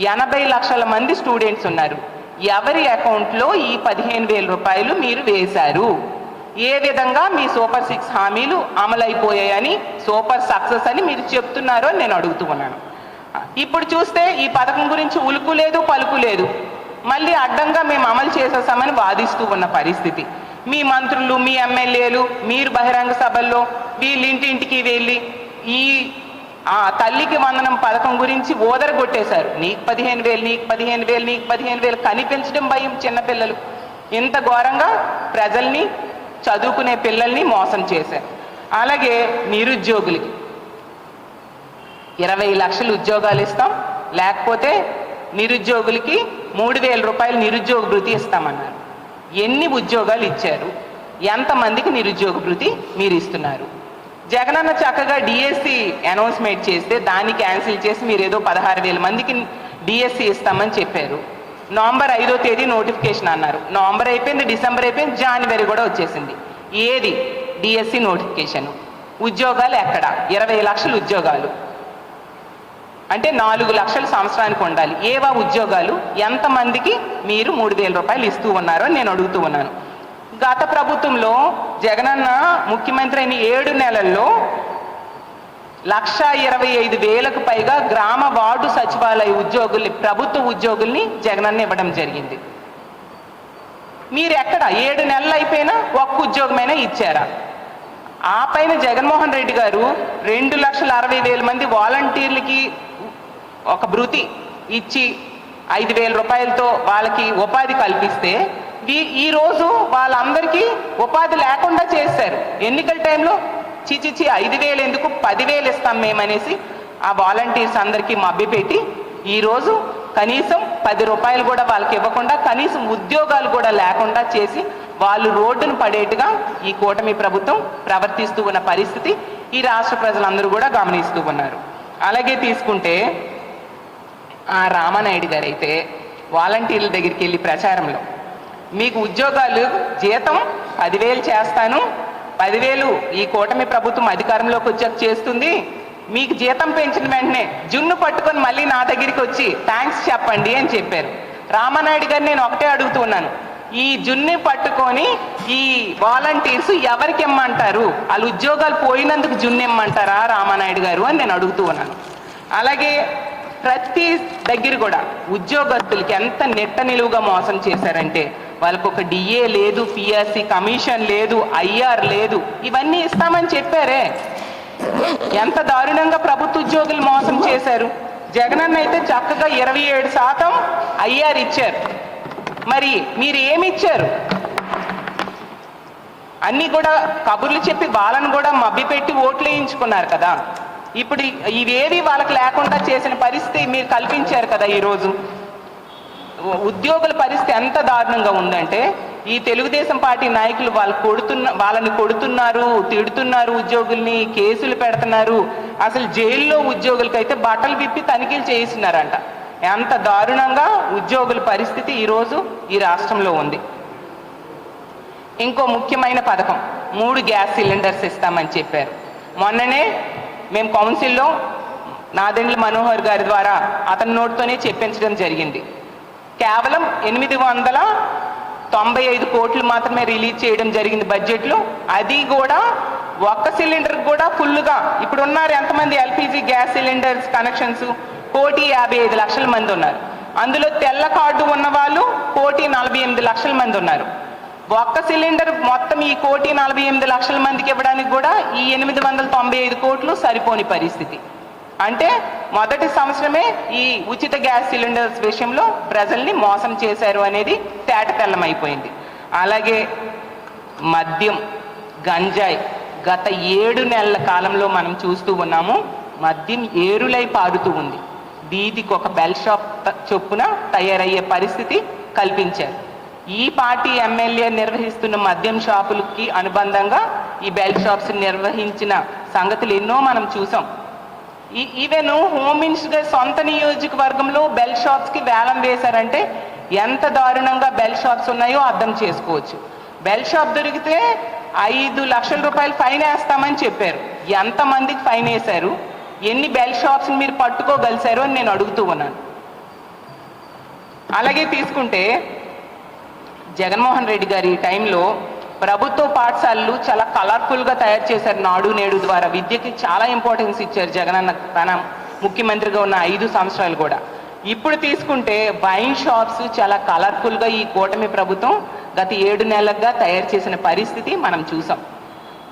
80 లక్షల మంది స్టూడెంట్స్ ఉన్నారు. ఎవరి అకౌంట్లో ఈ 15,000 రూపాయలు మీరు వేశారు? ఏ విధంగా మీ సూపర్ 6 హామీలు అమలైపోయాయని, సూపర్ సక్సెస్ అని మీరు చెప్తున్నారో అని నేను అడుగుతూ ఉన్నాను. ఇప్పుడు చూస్తే ఈ పథకం గురించి ఉలుకు లేదు, పలుకు లేదు. మళ్ళీ అడ్డంగా మేము అమలు చేసేసామని వాదిస్తూ ఉన్న పరిస్థితి. మీ మంత్రులు, మీ ఎమ్మెల్యేలు, మీరు బహిరంగ సభల్లో వీళ్ళింటింటికి వెళ్ళి ఈ తల్లికి వందనం పథకం గురించి ఓదరగొట్టేశారు. నీకు 15,000, నీకు 15,000, నీకు 15,000 కనిపించడం భయం చిన్నపిల్లలు. ఇంత ఘోరంగా ప్రజల్ని, చదువుకునే పిల్లల్ని మోసం చేశారు. అలాగే నిరుద్యోగులకి 20 లక్షలు ఉద్యోగాలు ఇస్తాం, లేకపోతే నిరుద్యోగులకి 3,000 రూపాయలు నిరుద్యోగ భృతి ఇస్తామన్నారు. ఎన్ని ఉద్యోగాలు ఇచ్చారు? ఎంతమందికి నిరుద్యోగ భృతి మీరు ఇస్తున్నారు? జగనన్న చక్కగా డిఎస్సి అనౌన్స్మెంట్ చేస్తే దాన్ని క్యాన్సిల్ చేసి మీరు ఏదో 16,000 మందికి డిఎస్సి ఇస్తామని చెప్పారు. నవంబర్ 5వ తేదీ నోటిఫికేషన్ అన్నారు. నవంబర్ అయిపోయింది, డిసెంబర్ అయిపోయింది, జనవరి కూడా వచ్చేసింది. ఏది డిఎస్సి నోటిఫికేషన్? ఉద్యోగాలు ఎక్కడ? 20 లక్షల ఉద్యోగాలు అంటే 4 లక్షల సంవత్సరానికి ఉండాలి. ఏవా ఉద్యోగాలు? ఎంతమందికి మీరు 3,000 రూపాయలు ఇస్తూ ఉన్నారో నేను అడుగుతూ ఉన్నాను. గత ప్రభుత్వంలో జగనన్న ముఖ్యమంత్రి అయిన 7 నెలల్లో 1,25,000కు పైగా గ్రామ వార్డు సచివాలయ ఉద్యోగుల్ని, ప్రభుత్వ ఉద్యోగుల్ని జగనన్న ఇవ్వడం జరిగింది. మీరు ఎక్కడ 7 నెలలు అయిపోయినా ఒక్క ఉద్యోగమైనా ఇచ్చారా? ఆ పైన జగన్మోహన్ రెడ్డి గారు 2,60,000 మంది వాలంటీర్లకి ఒక భృతి ఇచ్చి 5,000 రూపాయలతో వాళ్ళకి ఉపాధి కల్పిస్తే ఈరోజు వాళ్ళందరికీ ఉపాధి లేకుండా చేశారు. ఎన్నికల టైంలో చిచిచి 5,000 ఎందుకు, 10,000 ఇస్తాం మేమనేసి ఆ వాలంటీర్స్ అందరికీ మభ్యపెట్టి ఈరోజు కనీసం 10 రూపాయలు కూడా వాళ్ళకి ఇవ్వకుండా, కనీసం ఉద్యోగాలు కూడా లేకుండా చేసి వాళ్ళు రోడ్డును పడేట్టుగా ఈ కూటమి ప్రభుత్వం ప్రవర్తిస్తూ ఉన్న పరిస్థితి ఈ రాష్ట్ర ప్రజలందరూ కూడా గమనిస్తూ ఉన్నారు. అలాగే తీసుకుంటే ఆ రామానాయుడు గారు అయితే వాలంటీర్ల దగ్గరికి వెళ్ళి ప్రచారంలో మీకు ఉద్యోగాలు జీతం 10,000 చేస్తాను, 10,000 ఈ కూటమి ప్రభుత్వం అధికారంలోకి వచ్చాక చేస్తుంది, మీకు జీతం పెంచిన వెంటనే జున్ను పట్టుకొని మళ్ళీ నా దగ్గరికి వచ్చి థ్యాంక్స్ చెప్పండి అని చెప్పారు. రామానాయుడు గారిని నేను ఒకటే అడుగుతున్నాను, ఈ జున్ని పట్టుకొని ఈ వాలంటీర్స్ ఎవరికి ఇమ్మంటారు? వాళ్ళు ఉద్యోగాలు పోయినందుకు జున్ను ఇమ్మంటారా రామానాయుడు గారు అని నేను అడుగుతూ ఉన్నాను. అలాగే ప్రతి దగ్గర కూడా ఉద్యోగస్తులకి ఎంత నెట్ట నిలువుగా మోసం చేశారంటే వాళ్ళకు ఒక డిఏ లేదు, పిఆర్సి కమిషన్ లేదు, ఐఆర్ లేదు, ఇవన్నీ ఇస్తామని చెప్పారే. ఎంత దారుణంగా ప్రభుత్వ ఉద్యోగులు మోసం చేశారు. జగనన్న అయితే చక్కగా 27% ఐఆర్ ఇచ్చారు. మరి మీరు ఏమి ఇచ్చారు? అన్నీ కూడా కబుర్లు చెప్పి వాళ్ళను కూడా మభ్యపెట్టి ఓట్లు వేయించుకున్నారు కదా. ఇప్పుడు ఇవేవి వాళ్ళకి లేకుండా చేసిన పరిస్థితి మీరు కల్పించారు కదా. ఈరోజు ఉద్యోగుల పరిస్థితి ఎంత దారుణంగా ఉందంటే ఈ తెలుగుదేశం పార్టీ నాయకులు వాళ్ళని కొడుతున్నారు, తిడుతున్నారు, ఉద్యోగుల్ని కేసులు పెడుతున్నారు. అసలు జైల్లో ఉద్యోగులకైతే బట్టలు విప్పి తనిఖీలు చేయిస్తున్నారంట. ఎంత దారుణంగా ఉద్యోగుల పరిస్థితి ఈరోజు ఈ రాష్ట్రంలో ఉంది. ఇంకో ముఖ్యమైన పథకం 3 గ్యాస్ సిలిండర్స్ ఇస్తామని చెప్పారు. మొన్ననే మేము కౌన్సిల్లో నాదెండ్ల మనోహర్ గారి ద్వారా అతని నోటితోనే చెప్పించడం జరిగింది. కేవలం 895 కోట్లు మాత్రమే రిలీజ్ చేయడం జరిగింది బడ్జెట్లో. అది కూడా ఒక్క సిలిండర్ కూడా ఫుల్గా ఇప్పుడు ఉన్నారు ఎంతమంది ఎల్పిజి గ్యాస్ సిలిండర్స్ కనెక్షన్స్? 1,55,00,000 మంది ఉన్నారు. అందులో తెల్ల కార్డు ఉన్న వాళ్ళు 1,48,00,000 మంది ఉన్నారు. ఒక్క సిలిండర్ మొత్తం ఈ 1,48,00,000 మందికి ఇవ్వడానికి కూడా ఈ 895 కోట్లు సరిపోని పరిస్థితి. అంటే మొదటి సంవత్సరమే ఈ ఉచిత గ్యాస్ సిలిండర్స్ విషయంలో ప్రజల్ని మోసం చేశారు అనేది తేటతెల్లమైపోయింది. అలాగే మద్యం, గంజాయి గత 7 నెలల కాలంలో మనం చూస్తూ ఉన్నాము. మద్యం ఏరులై పారుతూ ఉంది. వీధికి ఒక బెల్ షాప్ చొప్పున తయారయ్యే పరిస్థితి కల్పించారు. ఈ పార్టీ ఎమ్మెల్యే నిర్వహిస్తున్న మద్యం షాపులకి అనుబంధంగా ఈ బెల్ షాప్స్ నిర్వహించిన సంగతులు ఎన్నో మనం చూసాం. ఈవెన్ హోమ్ మినిస్టర్ సొంత నియోజకవర్గంలో బెల్ షాప్స్కి వేలం వేశారంటే ఎంత దారుణంగా బెల్ షాప్స్ ఉన్నాయో అర్థం చేసుకోవచ్చు. బెల్ షాప్ దొరికితే 5 లక్షల రూపాయలు ఫైన్ వేస్తామని చెప్పారు. ఎంతమందికి ఫైన్ వేశారు? ఎన్ని బెల్ షాప్స్ మీరు పట్టుకోగలిశారు అని నేను అడుగుతూ ఉన్నాను. అలాగే తీసుకుంటే జగన్మోహన్ రెడ్డి గారి టైంలో ప్రభుత్వ పాఠశాలలు చాలా కలర్ఫుల్గా తయారు చేశారు. నాడు నేడు ద్వారా విద్యకి చాలా ఇంపార్టెన్స్ ఇచ్చారు జగనన్న తన ముఖ్యమంత్రిగా ఉన్న 5 సంవత్సరాలు కూడా. ఇప్పుడు తీసుకుంటే వైన్ షాప్స్ చాలా కలర్ఫుల్గా ఈ కూటమి ప్రభుత్వం గత 7 నెలలుగా తయారు చేసిన పరిస్థితి మనం చూసాం.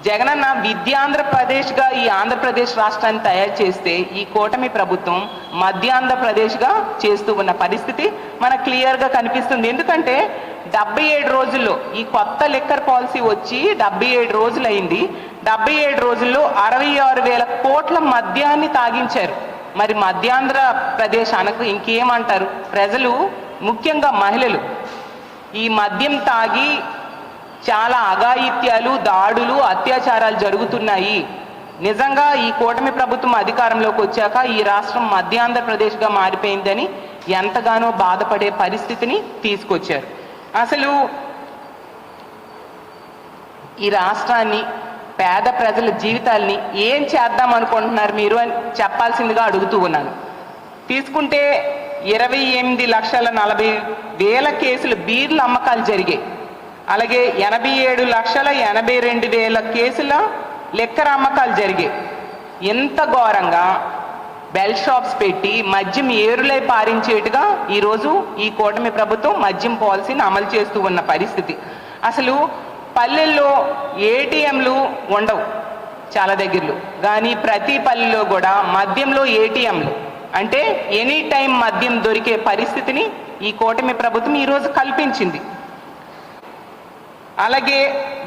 జగనన్న విద్యాంధ్రప్రదేశ్గా ఈ ఆంధ్రప్రదేశ్ రాష్ట్రాన్ని తయారు చేస్తే ఈ కూటమి ప్రభుత్వం మధ్యాంధ్రప్రదేశ్గా చేస్తూ ఉన్న పరిస్థితి మనకు క్లియర్గా కనిపిస్తుంది. ఎందుకంటే 77 రోజుల్లో ఈ కొత్త లిక్కర్ పాలసీ వచ్చి 77 రోజులు అయింది. 77 రోజుల్లో 66,000 కోట్ల మద్యాన్ని తాగించారు. మరి మధ్యాంధ్రప్రదేశ్ అనకు ఇంకేమంటారు? ప్రజలు, ముఖ్యంగా మహిళలు ఈ మద్యం తాగి చాలా అఘాయిత్యాలు, దాడులు, అత్యాచారాలు జరుగుతున్నాయి. నిజంగా ఈ కూటమి ప్రభుత్వం అధికారంలోకి వచ్చాక ఈ రాష్ట్రం మధ్యాంధ్రప్రదేశ్గా మారిపోయిందని ఎంతగానో బాధపడే పరిస్థితిని తీసుకొచ్చారు. అసలు ఈ రాష్ట్రాన్ని, పేద ప్రజల జీవితాల్ని ఏం చేద్దాం అనుకుంటున్నారు మీరు అని చెప్పాల్సిందిగా అడుగుతూ ఉన్నాను. తీసుకుంటే 28,40,000 కేసులు బీర్ల అమ్మకాలు జరిగాయి. అలాగే 87,82,000 కేసుల లిక్కర్ అమ్మకాలు జరిగాయి. ఎంత ఘోరంగా బెల్ షాప్స్ పెట్టి మద్యం ఏరులై పారించేట్టుగా ఈరోజు ఈ కూటమి ప్రభుత్వం మద్యం పాలసీని అమలు చేస్తూ ఉన్న పరిస్థితి. అసలు పల్లెల్లో ఏటీఎంలు ఉండవు చాలా దగ్గరలో, కానీ ప్రతి పల్లెలో కూడా మద్యంలో ఏటీఎంలు, అంటే ఎనీ టైం మద్యం దొరికే పరిస్థితిని ఈ కూటమి ప్రభుత్వం ఈరోజు కల్పించింది. అలాగే